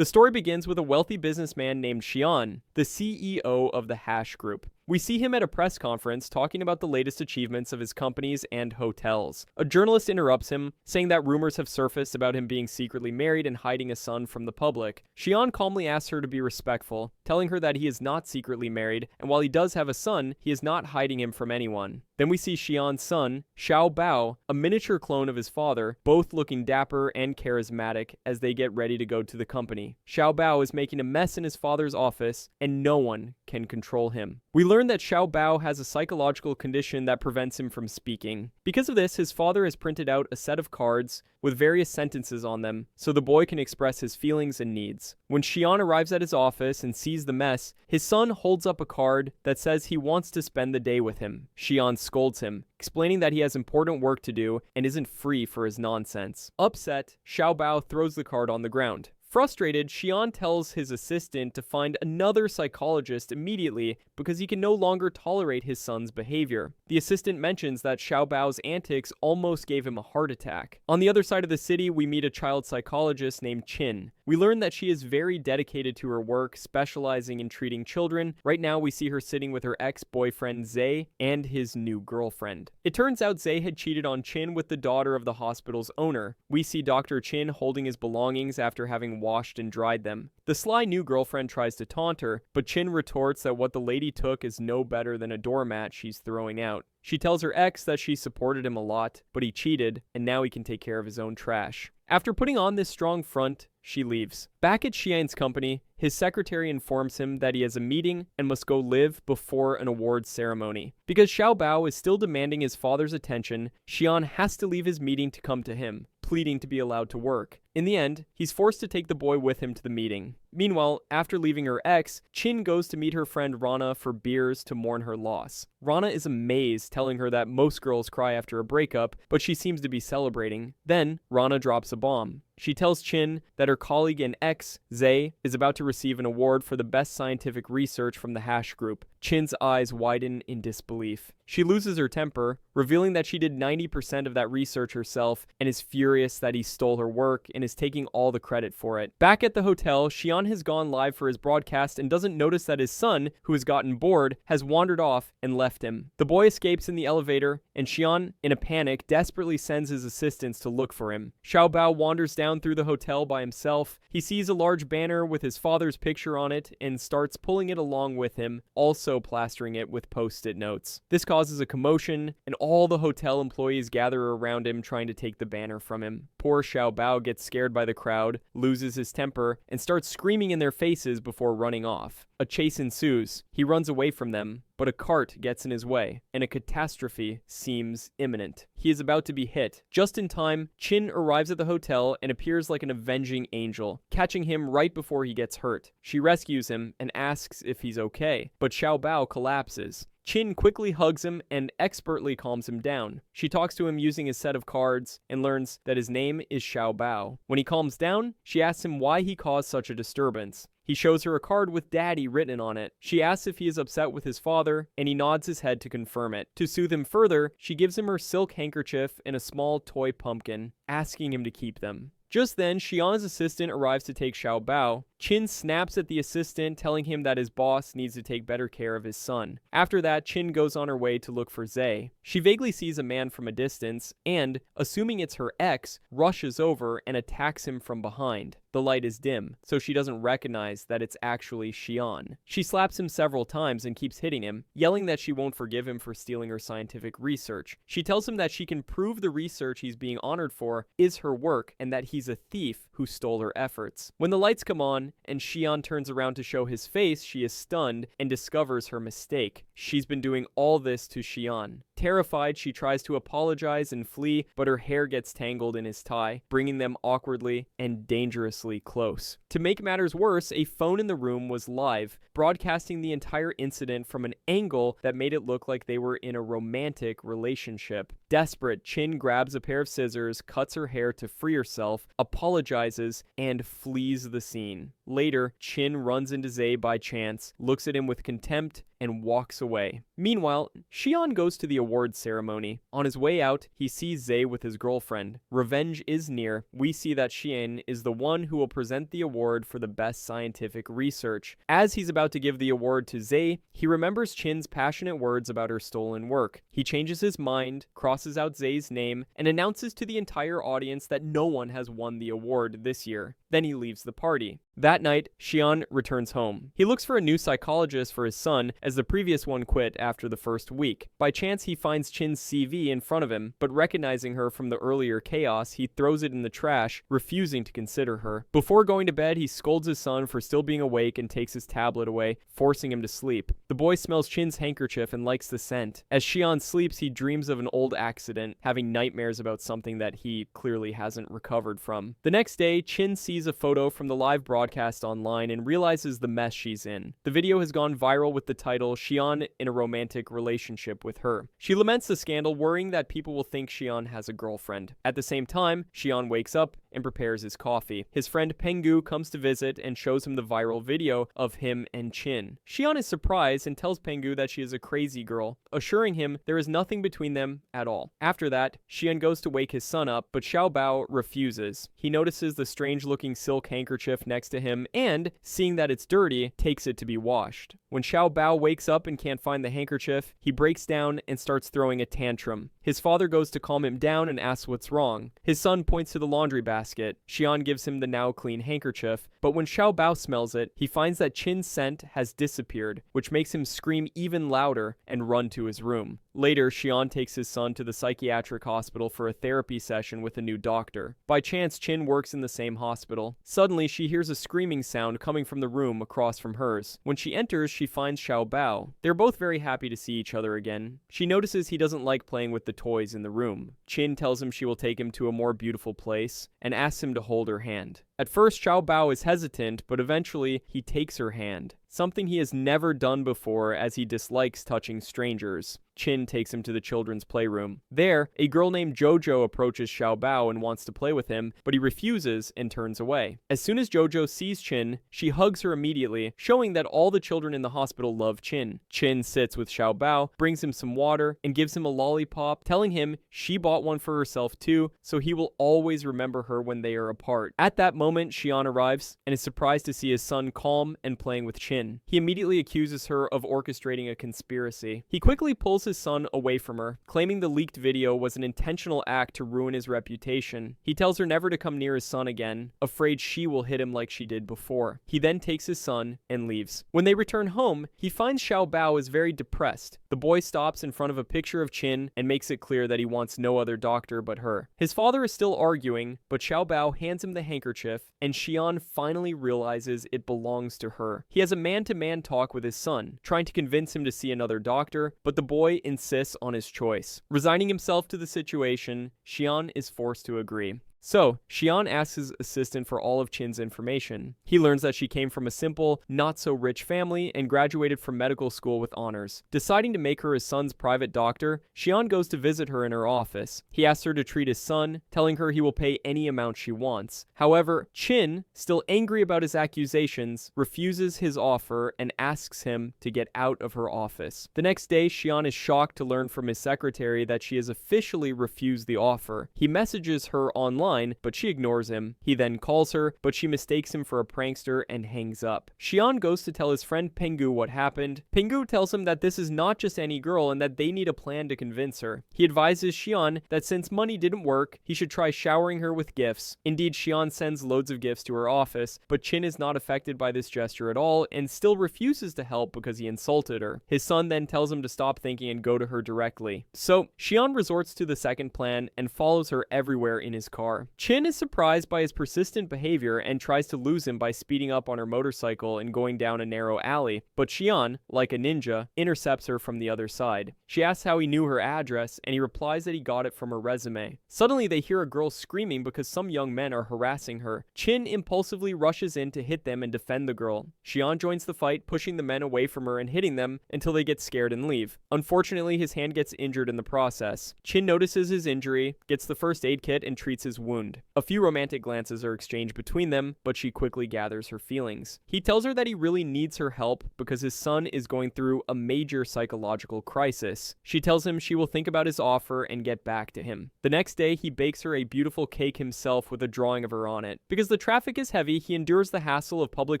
The story begins with a wealthy businessman named Shian, the CEO of the Hash Group. We see him at a press conference talking about the latest achievements of his companies and hotels. A journalist interrupts him, saying that rumors have surfaced about him being secretly married and hiding a son from the public. Shian calmly asks her to be respectful, telling her that he is not secretly married, and while he does have a son, he is not hiding him from anyone. Then we see Shian's son, Xiao Bao, a miniature clone of his father, both looking dapper and charismatic as they get ready to go to the company. Xiao Bao is making a mess in his father's office, and no one can control him. We learn that Xiao Bao has a psychological condition that prevents him from speaking. Because of this, his father has printed out a set of cards with various sentences on them so the boy can express his feelings and needs. When Shian arrives at his office and sees the mess, his son holds up a card that says he wants to spend the day with him. Shian scolds him, explaining that he has important work to do and isn't free for his nonsense. Upset, Xiao Bao throws the card on the ground. Frustrated, Shian tells his assistant to find another psychologist immediately because he can no longer tolerate his son's behavior. The assistant mentions that Xiao Bao's antics almost gave him a heart attack. On the other side of the city, we meet a child psychologist named Qin. We learn that she is very dedicated to her work, specializing in treating children. Right now, we see her sitting with her ex-boyfriend Zay and his new girlfriend. It turns out Zay had cheated on Qin with the daughter of the hospital's owner. We see Dr. Qin holding his belongings after having washed and dried them. The sly new girlfriend tries to taunt her, but Qin retorts that what the lady took is no better than a doormat she's throwing out. She tells her ex that she supported him a lot, but he cheated, and now he can take care of his own trash. After putting on this strong front, she leaves. Back at Xian's company, his secretary informs him that he has a meeting and must go live before an awards ceremony. Because Xiao Bao is still demanding his father's attention, Shian has to leave his meeting to come to him, pleading to be allowed to work. In the end, he's forced to take the boy with him to the meeting. Meanwhile, after leaving her ex, Qin goes to meet her friend Rana for beers to mourn her loss. Rana is amazed, telling her that most girls cry after a breakup, but she seems to be celebrating. Then, Rana drops a bomb. She tells Qin that her colleague and ex, Zay, is about to receive an award for the best scientific research from the Hash Group. Qin's eyes widen in disbelief. She loses her temper, revealing that she did 90% of that research herself and is furious that he stole her work and is taking all the credit for it. Back at the hotel, Shian has gone live for his broadcast and doesn't notice that his son, who has gotten bored, has wandered off and left him. The boy escapes in the elevator, and Shian, in a panic, desperately sends his assistants to look for him. Xiao Bao wanders down through the hotel by himself. He sees a large banner with his father's picture on it and starts pulling it along with him, also plastering it with post-it notes. This causes a commotion, and all the hotel employees gather around him trying to take the banner from him. Poor Xiao Bao gets scared by the crowd, loses his temper, and starts screaming in their faces before running off. A chase ensues. He runs away from them, but a cart gets in his way, and a catastrophe seems imminent. He is about to be hit. Just in time, Qin arrives at the hotel and appears like an avenging angel, catching him right before he gets hurt. She rescues him and asks if he's okay, but Xiao Bao collapses. Qin quickly hugs him and expertly calms him down. She talks to him using his set of cards and learns that his name is Xiao Bao. When he calms down, she asks him why he caused such a disturbance. He shows her a card with Daddy written on it. She asks if he is upset with his father, and he nods his head to confirm it. To soothe him further, she gives him her silk handkerchief and a small toy pumpkin, asking him to keep them. Just then, Xian's assistant arrives to take Xiao Bao. Qin snaps at the assistant, telling him that his boss needs to take better care of his son. After that, Qin goes on her way to look for Zay. She vaguely sees a man from a distance and, assuming it's her ex, rushes over and attacks him from behind. The light is dim, so she doesn't recognize that it's actually Shian. She slaps him several times and keeps hitting him, yelling that she won't forgive him for stealing her scientific research. She tells him that she can prove the research he's being honored for is her work and that he's a thief who stole her efforts. When the lights come on and Shian turns around to show his face, she is stunned and discovers her mistake. She's been doing all this to Shian. Terrified, she tries to apologize and flee, but her hair gets tangled in his tie, bringing them awkwardly and dangerously close. To make matters worse, a phone in the room was live, broadcasting the entire incident from an angle that made it look like they were in a romantic relationship. Desperate, Qin grabs a pair of scissors, cuts her hair to free herself, apologizes, and flees the scene. Later, Qin runs into Zay by chance, looks at him with contempt, and walks away. Meanwhile, Shian goes to the awards ceremony. On his way out, he sees Zay with his girlfriend. Revenge is near. We see that Shian is the one who will present the award for the best scientific research. As he's about to give the award to Zay, he remembers Chin's passionate words about her stolen work. He changes his mind, crosses out Zay's name, and announces to the entire audience that no one has won the award this year. Then he leaves the party. That night, Shian returns home. He looks for a new psychologist for his son, as the previous one quit after the first week. By chance, he finds Chin's CV in front of him, but recognizing her from the earlier chaos, he throws it in the trash, refusing to consider her. Before going to bed, he scolds his son for still being awake and takes his tablet away, forcing him to sleep. The boy smells Chin's handkerchief and likes the scent. As Shian sleeps, he dreams of an old accident, having nightmares about something that he clearly hasn't recovered from. The next day, Chin sees a photo from the live broadcast online and realizes the mess she's in. The video has gone viral with the title "Shian in a romantic relationship with her." She laments the scandal, worrying that people will think Shian has a girlfriend. At the same time, Shian wakes up and prepares his coffee. His friend Penggu comes to visit and shows him the viral video of him and Chin. Shian is surprised and tells Penggu that she is a crazy girl, assuring him there is nothing between them at all. After that, Shian goes to wake his son up, but Xiaobao refuses. He notices the strange-looking silk handkerchief next to him and, seeing that it's dirty, takes it to be washed. When Xiaobao wakes up and can't find the handkerchief, he breaks down and starts throwing a tantrum. His father goes to calm him down and asks what's wrong. His son points to the laundry basket. Shian gives him the now clean handkerchief, but when Xiaobao smells it, he finds that Chin's scent has disappeared, which makes him scream even louder and run to his room. Later, Shian takes his son to the psychiatric hospital for a therapy session with a new doctor. By chance, Chin works in the same hospital. Suddenly, she hears a screaming sound coming from the room across from hers. When she enters, she finds Xiaobao. They're both very happy to see each other again. She notices he doesn't like playing with the toys in the room. Chin tells him she will take him to a more beautiful place and asks him to hold her hand. At first, Xiaobao is hesitant, but eventually, he takes her hand. Something he has never done before, as he dislikes touching strangers. Chin takes him to the children's playroom. There, a girl named Jojo approaches Xiaobao and wants to play with him, but he refuses and turns away. As soon as Jojo sees Chin, she hugs her immediately, showing that all the children in the hospital love Chin. Chin sits with Xiaobao, brings him some water, and gives him a lollipop, telling him she bought one for herself too, so he will always remember her when they are apart. At that moment, Shian arrives and is surprised to see his son calm and playing with Chin. He immediately accuses her of orchestrating a conspiracy. He quickly pulls his son away from her, claiming the leaked video was an intentional act to ruin his reputation. He tells her never to come near his son again, afraid she will hit him like she did before. He then takes his son and leaves. When they return home, he finds Xiaobao is very depressed. The boy stops in front of a picture of Chin and makes it clear that he wants no other doctor but her. His father is still arguing, but Xiaobao hands him the handkerchief, and Shian finally realizes it belongs to her. He has a man-to-man talk with his son, trying to convince him to see another doctor, but the boy insists on his choice. Resigning himself to the situation, Shian is forced to agree. So, Shian asks his assistant for all of Chin's information. He learns that she came from a simple, not-so-rich family and graduated from medical school with honors. Deciding to make her his son's private doctor, Shian goes to visit her in her office. He asks her to treat his son, telling her he will pay any amount she wants. However, Chin, still angry about his accusations, refuses his offer and asks him to get out of her office. The next day, Shian is shocked to learn from his secretary that she has officially refused the offer. He messages her online, but she ignores him. He then calls her, but she mistakes him for a prankster and hangs up. Shian goes to tell his friend Penggu what happened. Penggu tells him that this is not just any girl and that they need a plan to convince her. He advises Shian that since money didn't work, he should try showering her with gifts. Indeed, Shian sends loads of gifts to her office, but Chin is not affected by this gesture at all and still refuses to help because he insulted her. His son then tells him to stop thinking and go to her directly. So, Shian resorts to the second plan and follows her everywhere in his car. Chin is surprised by his persistent behavior and tries to lose him by speeding up on her motorcycle and going down a narrow alley, but Shian, like a ninja, intercepts her from the other side. She asks how he knew her address, and he replies that he got it from her resume. Suddenly, they hear a girl screaming because some young men are harassing her. Chin impulsively rushes in to hit them and defend the girl. Shian joins the fight, pushing the men away from her and hitting them until they get scared and leave. Unfortunately, his hand gets injured in the process. Chin notices his injury, gets the first aid kit, and treats his wound. wound. A few romantic glances are exchanged between them, but she quickly gathers her feelings. He tells her that he really needs her help because his son is going through a major psychological crisis. She tells him she will think about his offer and get back to him. The next day, he bakes her a beautiful cake himself with a drawing of her on it. Because the traffic is heavy, he endures the hassle of public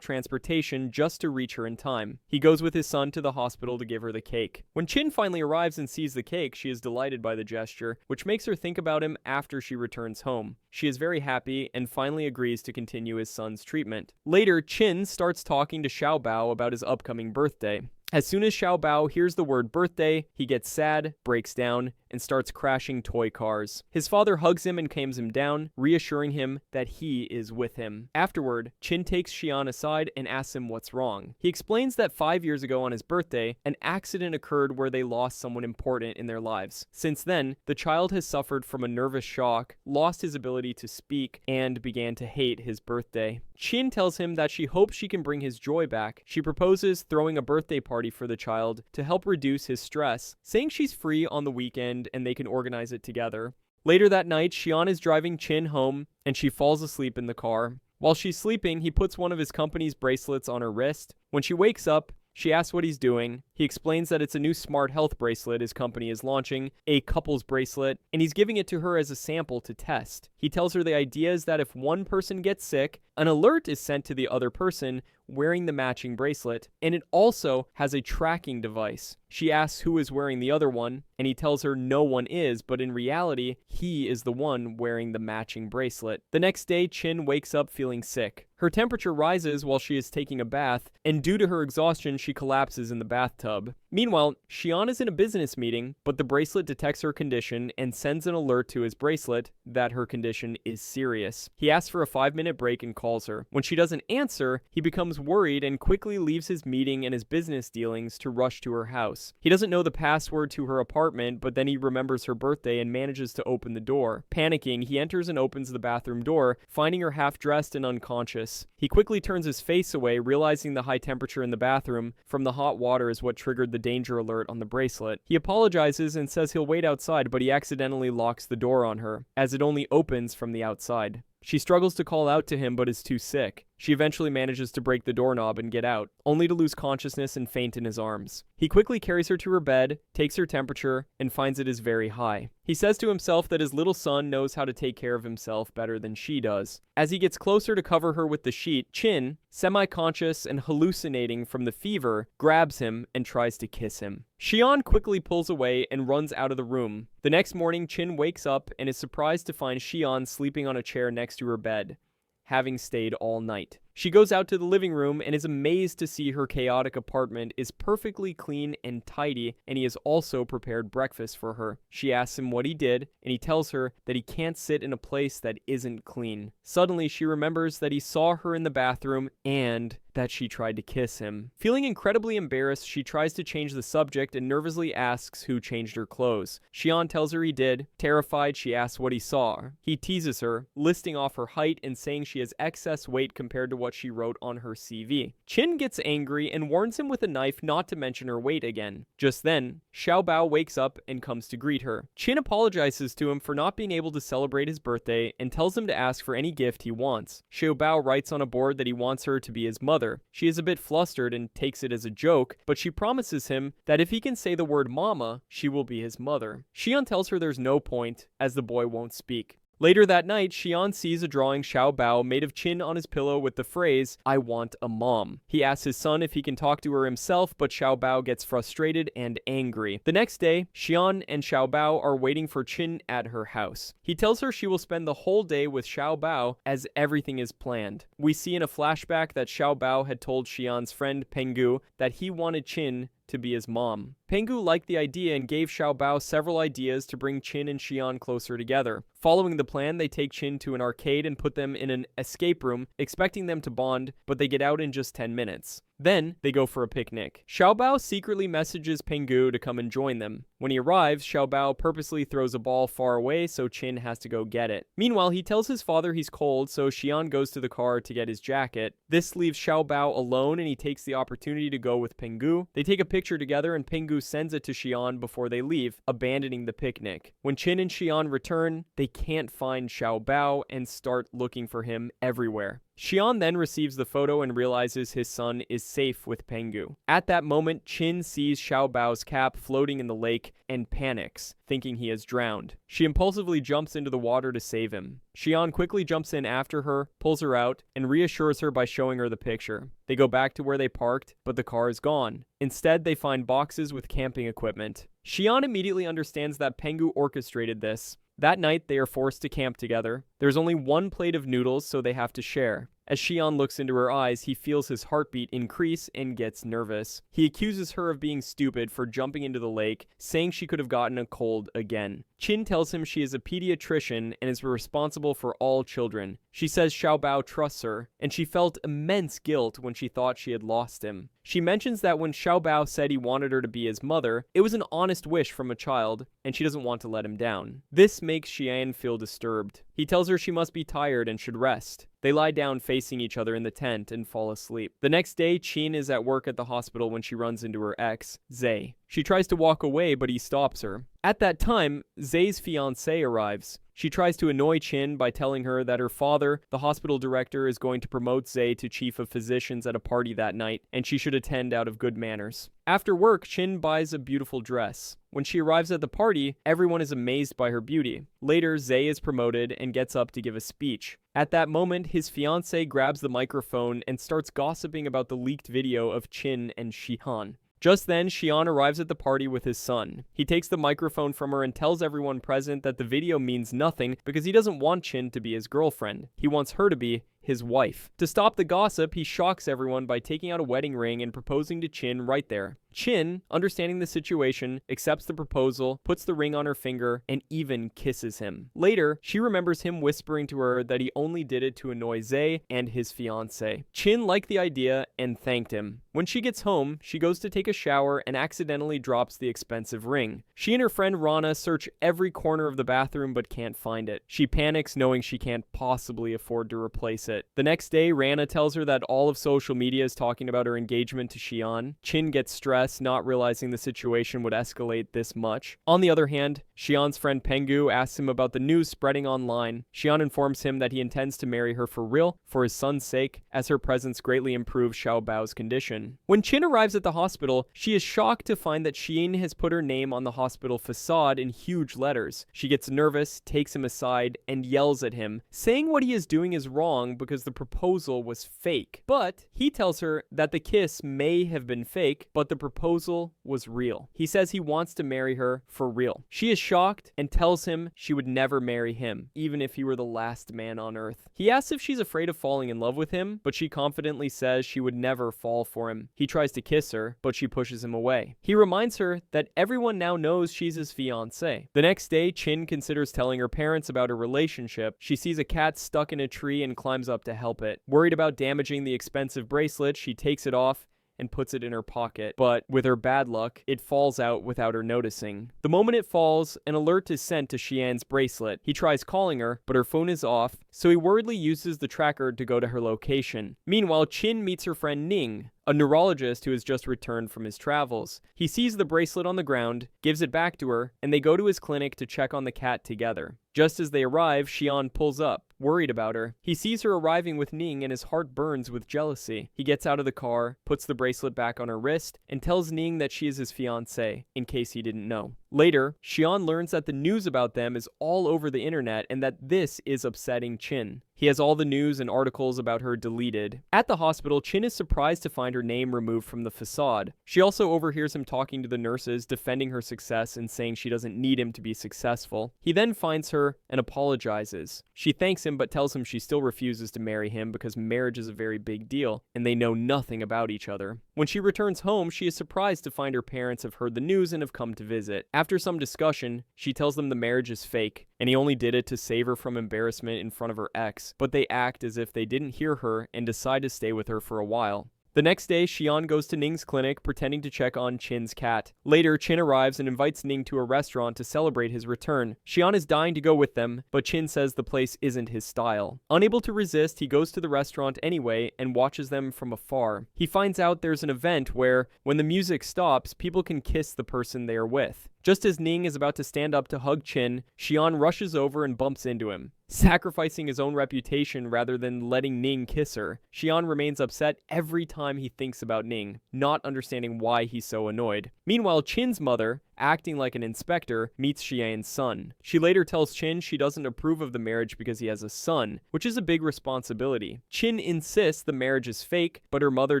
transportation just to reach her in time. He goes with his son to the hospital to give her the cake. When Chin finally arrives and sees the cake, she is delighted by the gesture, which makes her think about him after she returns home. She is very happy and finally agrees to continue his son's treatment. Later, Chin starts talking to Xiaobao about his upcoming birthday. As soon as Xiaobao hears the word birthday, he gets sad, breaks down, and starts crashing toy cars. His father hugs him and calms him down, reassuring him that he is with him. Afterward, Chin takes Shian aside and asks him what's wrong. He explains that 5 years ago on his birthday, an accident occurred where they lost someone important in their lives. Since then, the child has suffered from a nervous shock, lost his ability to speak, and began to hate his birthday. Chin tells him that she hopes she can bring his joy back. She proposes throwing a birthday party for the child to help reduce his stress, saying she's free on the weekend and they can organize it together. Later that night, Shian is driving Chin home and she falls asleep in the car. While she's sleeping, he puts one of his company's bracelets on her wrist. When she wakes up, she asks what he's doing. He explains that it's a new smart health bracelet his company is launching, a couple's bracelet, and he's giving it to her as a sample to test. He tells her the idea is that if one person gets sick, an alert is sent to the other person wearing the matching bracelet, and it also has a tracking device. She asks who is wearing the other one, and he tells her no one is, but in reality, he is the one wearing the matching bracelet. The next day, Chin wakes up feeling sick. Her temperature rises while she is taking a bath, and due to her exhaustion, she collapses in the bathtub. Meanwhile, Shian is in a business meeting, but the bracelet detects her condition and sends an alert to his bracelet that her condition is serious. He asks for a 5-minute break and calls her. When she doesn't answer, he becomes worried and quickly leaves his meeting and his business dealings to rush to her house. He doesn't know the password to her apartment, but then he remembers her birthday and manages to open the door. Panicking, he enters and opens the bathroom door, finding her half-dressed and unconscious. He quickly turns his face away, realizing the high temperature in the bathroom from the hot water is what triggered the danger alert on the bracelet. He apologizes and says he'll wait outside, but he accidentally locks the door on her, as it only opens from the outside. She struggles to call out to him but is too sick. She eventually manages to break the doorknob and get out, only to lose consciousness and faint in his arms. He quickly carries her to her bed, takes her temperature, and finds it is very high. He says to himself that his little son knows how to take care of himself better than she does. As he gets closer to cover her with the sheet, Chin, semi-conscious and hallucinating from the fever, grabs him and tries to kiss him. Shian quickly pulls away and runs out of the room. The next morning, Chin wakes up and is surprised to find Shian sleeping on a chair next to her bed, having stayed all night. She goes out to the living room and is amazed to see her chaotic apartment is perfectly clean and tidy, and he has also prepared breakfast for her. She asks him what he did, and he tells her that he can't sit in a place that isn't clean. Suddenly, she remembers that he saw her in the bathroom and that she tried to kiss him. Feeling incredibly embarrassed, she tries to change the subject and nervously asks who changed her clothes. Shian tells her he did. Terrified, she asks what he saw. He teases her, listing off her height and saying she has excess weight compared to what she wrote on her CV. Chin gets angry and warns him with a knife not to mention her weight again. Just then, Xiaobao wakes up and comes to greet her. Chin apologizes to him for not being able to celebrate his birthday and tells him to ask for any gift he wants. Xiaobao writes on a board that he wants her to be his mother. She is a bit flustered and takes it as a joke, but she promises him that if he can say the word mama, she will be his mother. Shian tells her there's no point, as the boy won't speak. Later that night, Shian sees a drawing Xiaobao made of Chin on his pillow with the phrase, "I want a mom." He asks his son if he can talk to her himself, but Xiaobao gets frustrated and angry. The next day, Shian and Xiaobao are waiting for Chin at her house. He tells her she will spend the whole day with Xiaobao as everything is planned. We see in a flashback that Xiaobao had told Xian's friend Penggu that he wanted Chin to be his mom. Penggu liked the idea and gave Xiaobao several ideas to bring Chin and Shian closer together. Following the plan, they take Chin to an arcade and put them in an escape room, expecting them to bond, but they get out in just 10 minutes. Then, they go for a picnic. Xiaobao secretly messages Penggu to come and join them. When he arrives, Xiaobao purposely throws a ball far away so Chin has to go get it. Meanwhile, he tells his father he's cold, so Shian goes to the car to get his jacket. This leaves Xiaobao alone and he takes the opportunity to go with Penggu. They take a picture together and Penggu Pengu sends it to Shian before they leave, abandoning the picnic. When Chin and Shian return, they can't find Xiao Bao and start looking for him everywhere. Shian then receives the photo and realizes his son is safe with Pengu. At that moment, Chin sees Xiao Bao's cap floating in the lake and panics, thinking he has drowned. She impulsively jumps into the water to save him. Shian quickly jumps in after her, pulls her out, and reassures her by showing her the picture. They go back to where they parked, but the car is gone. Instead, they find boxes with camping equipment. Shian immediately understands that Pengu orchestrated this. That night, they are forced to camp together. There's only one plate of noodles, so they have to share. As Shian looks into her eyes, he feels his heartbeat increase and gets nervous. He accuses her of being stupid for jumping into the lake, saying she could have gotten a cold again. Chin tells him she is a pediatrician and is responsible for all children. She says Xiao Bao trusts her, and she felt immense guilt when she thought she had lost him. She mentions that when Xiao Bao said he wanted her to be his mother, it was an honest wish from a child, and she doesn't want to let him down. This makes Shian feel disturbed. He tells her she must be tired and should rest. They lie down facing each other in the tent and fall asleep. The next day, Chin is at work at the hospital when she runs into her ex, Zay. She tries to walk away, but he stops her. At that time, Zay's fiancé arrives. She tries to annoy Chin by telling her that her father, the hospital director, is going to promote Zay to chief of physicians at a party that night, and she should attend out of good manners. After work, Chin buys a beautiful dress. When she arrives at the party, everyone is amazed by her beauty. Later, Zay is promoted and gets up to give a speech. At that moment, his fiancé grabs the microphone and starts gossiping about the leaked video of Chin and Shihan. Just then, Shian arrives at the party with his son. He takes the microphone from her and tells everyone present that the video means nothing because he doesn't want Chin to be his girlfriend. He wants her to be his wife. To stop the gossip, he shocks everyone by taking out a wedding ring and proposing to Chin right there. Chin, understanding the situation, accepts the proposal, puts the ring on her finger, and even kisses him. Later, she remembers him whispering to her that he only did it to annoy Zay and his fiancé. Chin liked the idea and thanked him. When she gets home, she goes to take a shower and accidentally drops the expensive ring. She and her friend Rana search every corner of the bathroom but can't find it. She panics knowing she can't possibly afford to replace it. The next day, Rana tells her that all of social media is talking about her engagement to Shian. Chin gets stressed, not realizing the situation would escalate this much. On the other hand, Shian's friend Pengu asks him about the news spreading online. Shian informs him that he intends to marry her for real, for his son's sake, as her presence greatly improves Xiao Bao's condition. When Chin arrives at the hospital, she is shocked to find that Shian has put her name on the hospital facade in huge letters. She gets nervous, takes him aside, and yells at him, saying what he is doing is wrong because the proposal was fake. But he tells her that the kiss may have been fake, but the proposal was real. He says he wants to marry her for real. She is shocked and tells him she would never marry him, even if he were the last man on earth. He asks if she's afraid of falling in love with him, but she confidently says she would never fall for him. He tries to kiss her, but she pushes him away. He reminds her that everyone now knows she's his fiancé. The next day, Chin considers telling her parents about her relationship. She sees a cat stuck in a tree and climbs up to help it. Worried about damaging the expensive bracelet, she takes it off and puts it in her pocket, but with her bad luck, it falls out without her noticing. The moment it falls, an alert is sent to Shian's bracelet. He tries calling her, but her phone is off, so he worriedly uses the tracker to go to her location. Meanwhile, Chin meets her friend Ning, a neurologist who has just returned from his travels. He sees the bracelet on the ground, gives it back to her, and they go to his clinic to check on the cat together. Just as they arrive, Shian pulls up, worried about her. He sees her arriving with Ning and his heart burns with jealousy. He gets out of the car, puts the bracelet back on her wrist, and tells Ning that she is his fiancée, in case he didn't know. Later, Shian learns that the news about them is all over the internet and that this is upsetting Chin. He has all the news and articles about her deleted. At the hospital, Chin is surprised to find her name removed from the facade. She also overhears him talking to the nurses, defending her success and saying she doesn't need him to be successful. He then finds her and apologizes. She thanks him but tells him she still refuses to marry him because marriage is a very big deal and they know nothing about each other. When she returns home, she is surprised to find her parents have heard the news and have come to visit. After some discussion, she tells them the marriage is fake and he only did it to save her from embarrassment in front of her ex, but they act as if they didn't hear her and decide to stay with her for a while. The next day, Shian goes to Ning's clinic pretending to check on Chin's cat. Later, Chin arrives and invites Ning to a restaurant to celebrate his return. Shian is dying to go with them, but Chin says the place isn't his style. Unable to resist, he goes to the restaurant anyway and watches them from afar. He finds out there's an event where, when the music stops, people can kiss the person they are with. Just as Ning is about to stand up to hug Chin, Shian rushes over and bumps into him. Sacrificing his own reputation rather than letting Ning kiss her, Shian remains upset every time he thinks about Ning, not understanding why he's so annoyed. Meanwhile, Chin's mother, acting like an inspector, meets Shian's son. She later tells Chin she doesn't approve of the marriage because he has a son, which is a big responsibility. Chin insists the marriage is fake, but her mother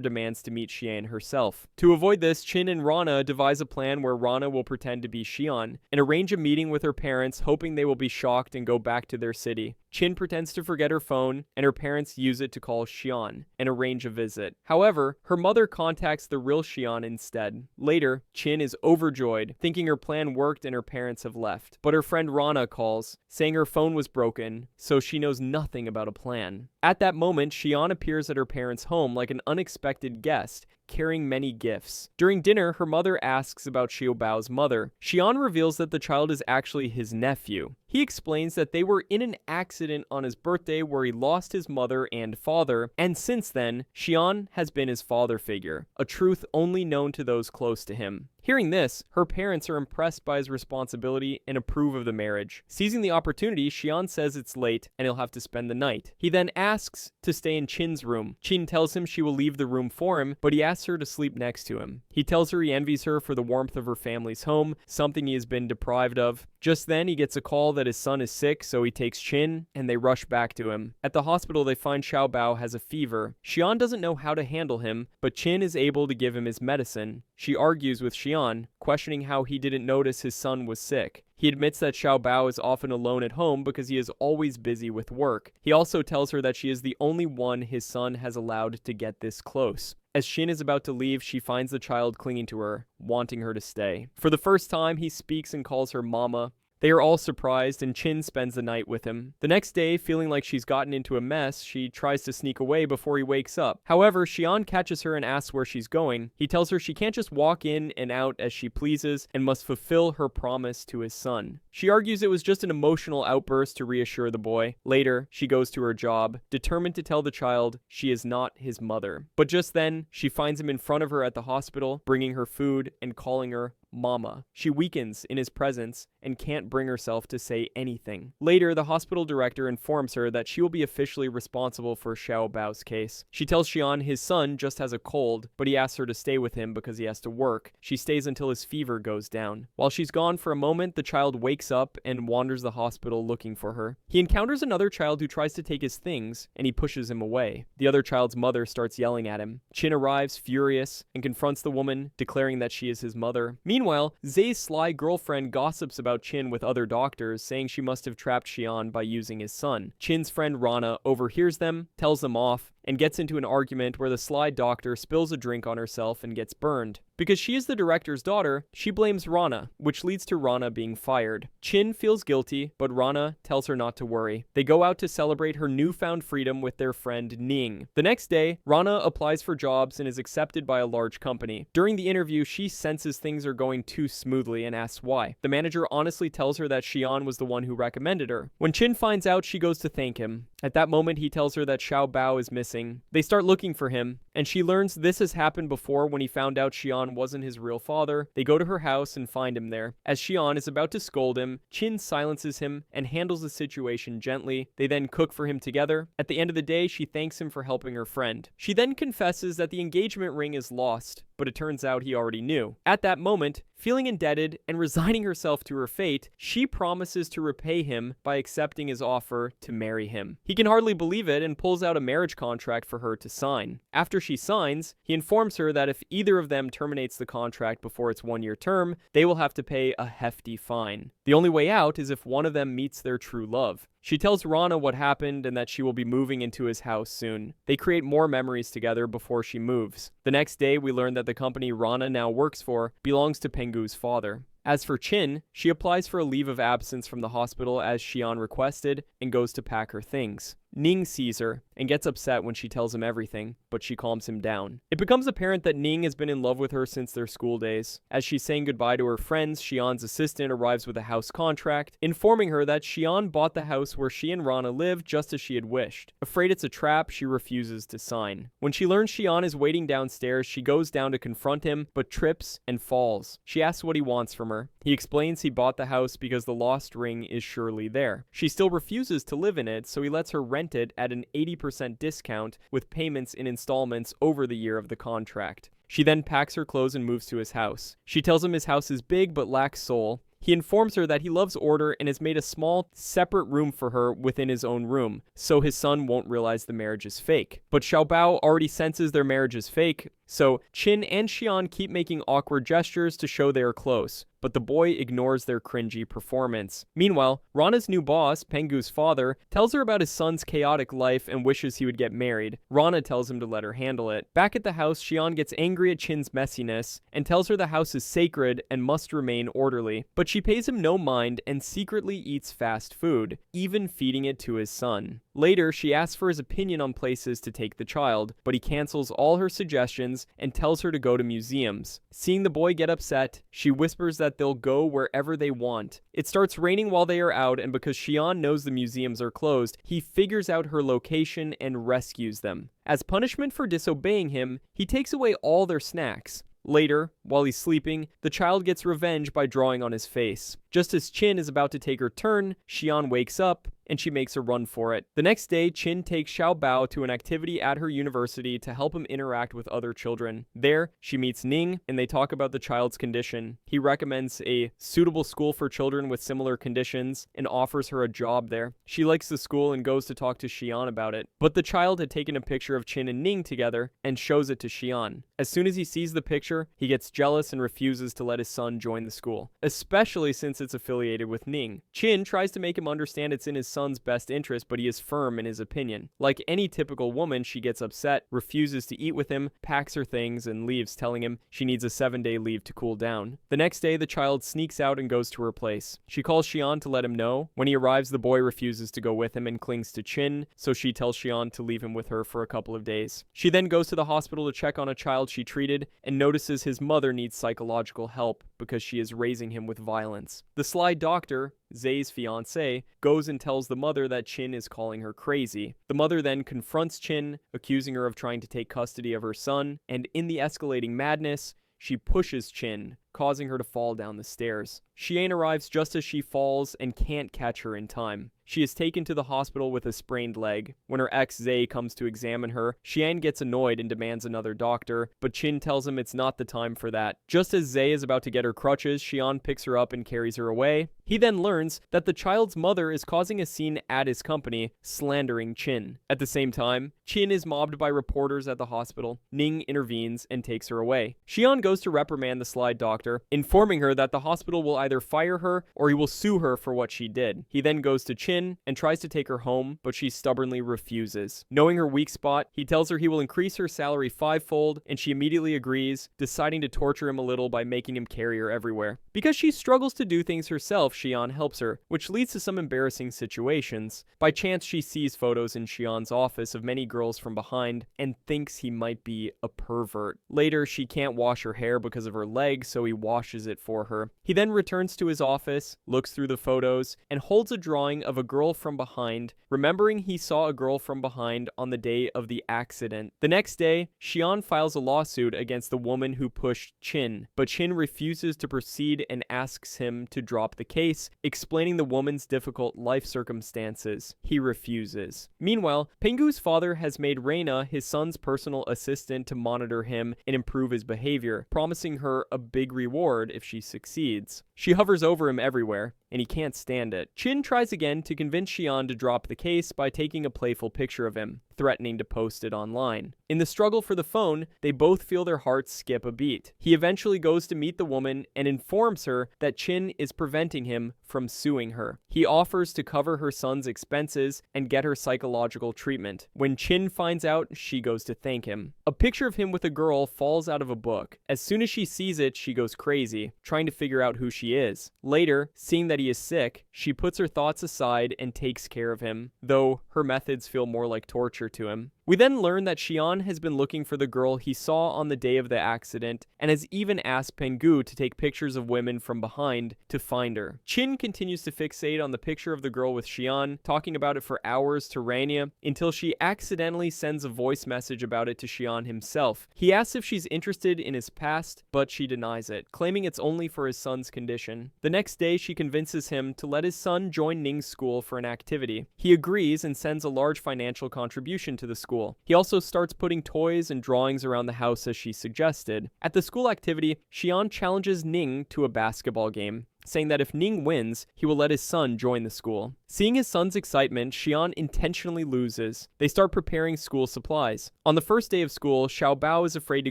demands to meet Shian herself. To avoid this, Chin and Rana devise a plan where Rana will pretend to be Shian and arrange a meeting with her parents, hoping they will be shocked and go back to their city. Chin pretends to forget her phone, and her parents use it to call Shian and arrange a visit. However, her mother contacts the real Shian instead. Later, Chin is overjoyed, thinking her plan worked and her parents have left. But her friend Rana calls, saying her phone was broken, so she knows nothing about a plan. At that moment, Shian appears at her parents' home like an unexpected guest, carrying many gifts. During dinner, her mother asks about Xiaobao's mother. Shian reveals that the child is actually his nephew. He explains that they were in an accident on his birthday where he lost his mother and father, and since then, Shian has been his father figure, a truth only known to those close to him. Hearing this, her parents are impressed by his responsibility and approve of the marriage. Seizing the opportunity, Shian says it's late and he'll have to spend the night. He then asks to stay in Chin's room. Chin tells him she will leave the room for him, but he asks her to sleep next to him. He tells her he envies her for the warmth of her family's home, something he has been deprived of. Just then, he gets a call that his son is sick, so he takes Chin, and they rush back to him. At the hospital, they find Xiaobao has a fever. Shian doesn't know how to handle him, but Chin is able to give him his medicine. She argues with Shian, questioning how he didn't notice his son was sick. He admits that Xiaobao is often alone at home because he is always busy with work. He also tells her that she is the only one his son has allowed to get this close. As Shin is about to leave, she finds the child clinging to her, wanting her to stay. For the first time, he speaks and calls her Mama. They are all surprised, and Chin spends the night with him. The next day, feeling like she's gotten into a mess, she tries to sneak away before he wakes up. However, Shian catches her and asks where she's going. He tells her she can't just walk in and out as she pleases and must fulfill her promise to his son. She argues it was just an emotional outburst to reassure the boy. Later, she goes to her job, determined to tell the child she is not his mother. But just then, she finds him in front of her at the hospital, bringing her food and calling her Mama. She weakens in his presence and can't bring herself to say anything. Later, the hospital director informs her that she will be officially responsible for Xiaobao's case. She tells Shian his son just has a cold, but he asks her to stay with him because he has to work. She stays until his fever goes down. While she's gone for a moment, the child wakes up and wanders the hospital looking for her. He encounters another child who tries to take his things, and he pushes him away. The other child's mother starts yelling at him. Chin arrives, furious, and confronts the woman, declaring that she is his mother. Meanwhile, Zay's sly girlfriend gossips about Chin with other doctors, saying she must have trapped Shian by using his son. Chin's friend Rana overhears them, tells them off, and gets into an argument where the sly doctor spills a drink on herself and gets burned. Because she is the director's daughter, she blames Rana, which leads to Rana being fired. Chin feels guilty, but Rana tells her not to worry. They go out to celebrate her newfound freedom with their friend Ning. The next day, Rana applies for jobs and is accepted by a large company. During the interview, she senses things are going too smoothly and asks why. The manager honestly tells her that Shian was the one who recommended her. When Chin finds out, she goes to thank him. At that moment, he tells her that Xiaobao is missing. They start looking for him, and she learns this has happened before when he found out Shian wasn't his real father. They go to her house and find him there. As Shian is about to scold him, Chin silences him and handles the situation gently. They then cook for him together. At the end of the day, she thanks him for helping her friend. She then confesses that the engagement ring is lost, but it turns out he already knew. At that moment, feeling indebted and resigning herself to her fate, she promises to repay him by accepting his offer to marry him. He can hardly believe it and pulls out a marriage contract for her to sign. After she signs, he informs her that if either of them terminates the contract before its one-year term, they will have to pay a hefty fine. The only way out is if one of them meets their true love. She tells Rana what happened and that she will be moving into his house soon. They create more memories together before she moves. The next day, we learn that the company Rana now works for belongs to Pengu's father. As for Chin, she applies for a leave of absence from the hospital as Shian requested and goes to pack her things. Ning sees her and gets upset when she tells him everything, but she calms him down. It becomes apparent that Ning has been in love with her since their school days. As she's saying goodbye to her friends, Xian's assistant arrives with a house contract, informing her that Shian bought the house where she and Rana live just as she had wished. Afraid it's a trap, she refuses to sign. When she learns Shian is waiting downstairs, she goes down to confront him, but trips and falls. She asks what he wants from her. He explains he bought the house because the lost ring is surely there. She still refuses to live in it, so he lets her rent it at an 80% discount with payments in installments over the year of the contract. She then packs her clothes and moves to his house. She tells him his house is big but lacks soul. He informs her that he loves order and has made a small, separate room for her within his own room, so his son won't realize the marriage is fake. But Xiaobao already senses their marriage is fake, so Qin and Xian keep making awkward gestures to show they are close, but the boy ignores their cringy performance. Meanwhile, Rana's new boss, Pengu's father, tells her about his son's chaotic life and wishes he would get married. Rana tells him to let her handle it. Back at the house, Xian gets angry at Qin's messiness and tells her the house is sacred and must remain orderly, but she pays him no mind and secretly eats fast food, even feeding it to his son. Later, she asks for his opinion on places to take the child, but he cancels all her suggestions and tells her to go to museums. Seeing the boy get upset, she whispers that they'll go wherever they want. It starts raining while they are out, and because Shian knows the museums are closed, he figures out her location and rescues them. As punishment for disobeying him, he takes away all their snacks. Later, while he's sleeping, the child gets revenge by drawing on his face. Just as Qin is about to take her turn, Shian wakes up, and she makes a run for it. The next day, Qin takes Xiaobao to an activity at her university to help him interact with other children. There, she meets Ning, and they talk about the child's condition. He recommends a suitable school for children with similar conditions and offers her a job there. She likes the school and goes to talk to Shian about it. But the child had taken a picture of Qin and Ning together and shows it to Shian. As soon as he sees the picture, he gets jealous and refuses to let his son join the school, especially since it's affiliated with Ning. Qin tries to make him understand it's in his son's best interest, but he is firm in his opinion. Like any typical woman, she gets upset, refuses to eat with him, packs her things, and leaves, telling him she needs a 7-day leave to cool down. The next day, the child sneaks out and goes to her place. She calls Shian to let him know. When he arrives, the boy refuses to go with him and clings to Qin, so she tells Shian to leave him with her for a couple of days. She then goes to the hospital to check on a child she treated and notices his mother needs psychological help because she is raising him with violence. The sly doctor, Zay's fiancé, goes and tells the mother that Qin is calling her crazy. The mother then confronts Qin, accusing her of trying to take custody of her son, and in the escalating madness, she pushes Qin, causing her to fall down the stairs. Shian arrives just as she falls and can't catch her in time. She is taken to the hospital with a sprained leg. When her ex Zay comes to examine her, Shian gets annoyed and demands another doctor, but Qin tells him it's not the time for that. Just as Zay is about to get her crutches, Shian picks her up and carries her away. He then learns that the child's mother is causing a scene at his company, slandering Qin. At the same time, Qin is mobbed by reporters at the hospital. Ning intervenes and takes her away. Shian goes to reprimand the sly doctor, informing her that the hospital will either fire her or he will sue her for what she did. He then goes to Qin and tries to take her home, but she stubbornly refuses. Knowing her weak spot, he tells her he will increase her salary 5-fold, and she immediately agrees, deciding to torture him a little by making him carry her everywhere. Because she struggles to do things herself, Shian helps her, which leads to some embarrassing situations. By chance, she sees photos in Shian's office of many girls from behind and thinks he might be a pervert. Later, she can't wash her hair because of her leg, so he washes it for her. He then returns to his office, looks through the photos, and holds a drawing of a girl from behind, remembering he saw a girl from behind on the day of the accident. The next day, Shian files a lawsuit against the woman who pushed Qin, but Qin refuses to proceed and asks him to drop the case, explaining the woman's difficult life circumstances. He refuses. Meanwhile, Pengu's father has made Reina his son's personal assistant to monitor him and improve his behavior, promising her a big reward if she succeeds. She hovers over him everywhere, and he can't stand it. Qin tries again to convince Shian to drop the case by taking a playful picture of him, threatening to post it online. In the struggle for the phone, they both feel their hearts skip a beat. He eventually goes to meet the woman and informs her that Qin is preventing him from suing her. He offers to cover her son's expenses and get her psychological treatment. When Qin finds out, she goes to thank him. A picture of him with a girl falls out of a book. As soon as she sees it, she goes crazy, trying to figure out who she is. Later, seeing that that he is sick, she puts her thoughts aside and takes care of him, though her methods feel more like torture to him. We then learn that Shian has been looking for the girl he saw on the day of the accident and has even asked Pengu to take pictures of women from behind to find her. Chin continues to fixate on the picture of the girl with Shian, talking about it for hours to Rania until she accidentally sends a voice message about it to Shian himself. He asks if she's interested in his past, but she denies it, claiming it's only for his son's condition. The next day, she convinces him to let his son join Ning's school for an activity. He agrees and sends a large financial contribution to the school. He also starts putting toys and drawings around the house as she suggested. At the school activity, Shian challenges Ning to a basketball game, saying that if Ning wins, he will let his son join the school. Seeing his son's excitement, Shian intentionally loses. They start preparing school supplies. On the first day of school, Xiaobao is afraid to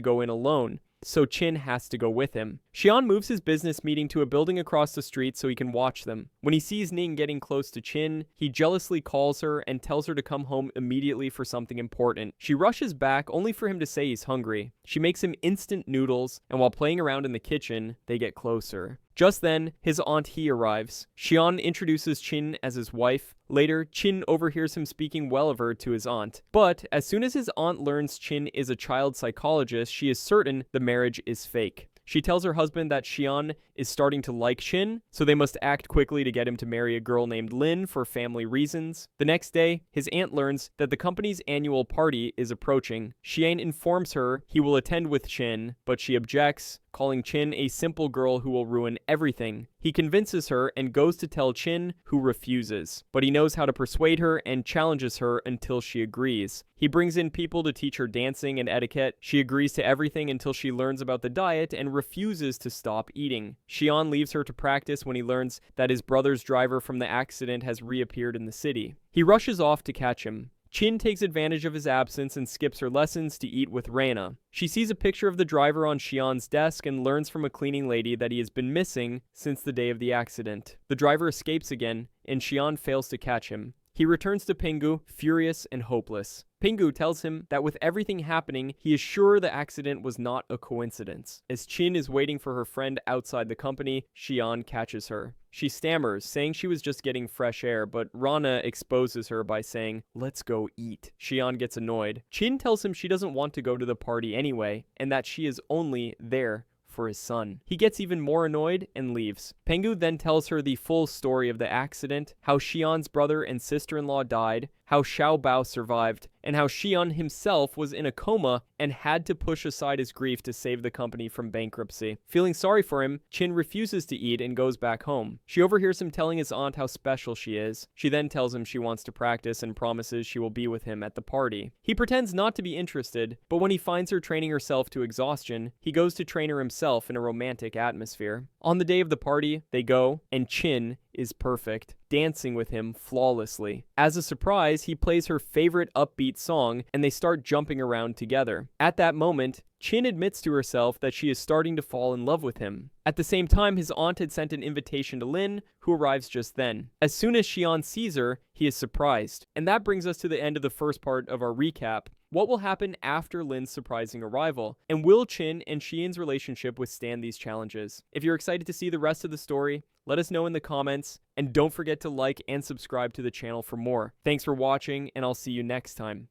go in alone, so Chin has to go with him. Shian moves his business meeting to a building across the street so he can watch them. When he sees Ning getting close to Chin, he jealously calls her and tells her to come home immediately for something important. She rushes back only for him to say he's hungry. She makes him instant noodles, and while playing around in the kitchen, they get closer. Just then, his aunt He arrives. Shian introduces Chin as his wife. Later, Chin overhears him speaking well of her to his aunt. But as soon as his aunt learns Chin is a child psychologist, she is certain the marriage is fake. She tells her husband that Shian is starting to like Chin, so they must act quickly to get him to marry a girl named Lin for family reasons. The next day, his aunt learns that the company's annual party is approaching. Shian informs her he will attend with Chin, but she objects, calling Chin a simple girl who will ruin everything. He convinces her and goes to tell Chin, who refuses. But he knows how to persuade her and challenges her until she agrees. He brings in people to teach her dancing and etiquette. She agrees to everything until she learns about the diet and refuses to stop eating. Shian leaves her to practice when he learns that his brother's driver from the accident has reappeared in the city. He rushes off to catch him. Chin takes advantage of his absence and skips her lessons to eat with Rana. She sees a picture of the driver on Shian's desk and learns from a cleaning lady that he has been missing since the day of the accident. The driver escapes again, and Shian fails to catch him. He returns to Pingu, furious and hopeless. Pingu tells him that with everything happening, he is sure the accident was not a coincidence. As Chin is waiting for her friend outside the company, Shian catches her. She stammers, saying she was just getting fresh air, but Rana exposes her by saying, "Let's go eat." Shian gets annoyed. Chin tells him she doesn't want to go to the party anyway, and that she is only there for his son. He gets even more annoyed and leaves. Pengu then tells her the full story of the accident, how Shian's brother and sister-in-law died, how Xiaobao survived, and how Shian himself was in a coma and had to push aside his grief to save the company from bankruptcy. Feeling sorry for him, Chin refuses to eat and goes back home. She overhears him telling his aunt how special she is. She then tells him she wants to practice and promises she will be with him at the party. He pretends not to be interested, but when he finds her training herself to exhaustion, he goes to train her himself in a romantic atmosphere. On the day of the party, they go, and Chin is perfect, dancing with him flawlessly. As a surprise, he plays her favorite upbeat song, and they start jumping around together. At that moment, Chin admits to herself that she is starting to fall in love with him. At the same time, his aunt had sent an invitation to Lin, who arrives just then. As soon as Shian sees her, he is surprised. And that brings us to the end of the first part of our recap. What will happen after Lin's surprising arrival? And will Chin and Shian's relationship withstand these challenges? If you're excited to see the rest of the story, let us know in the comments, and don't forget to like and subscribe to the channel for more. Thanks for watching, and I'll see you next time.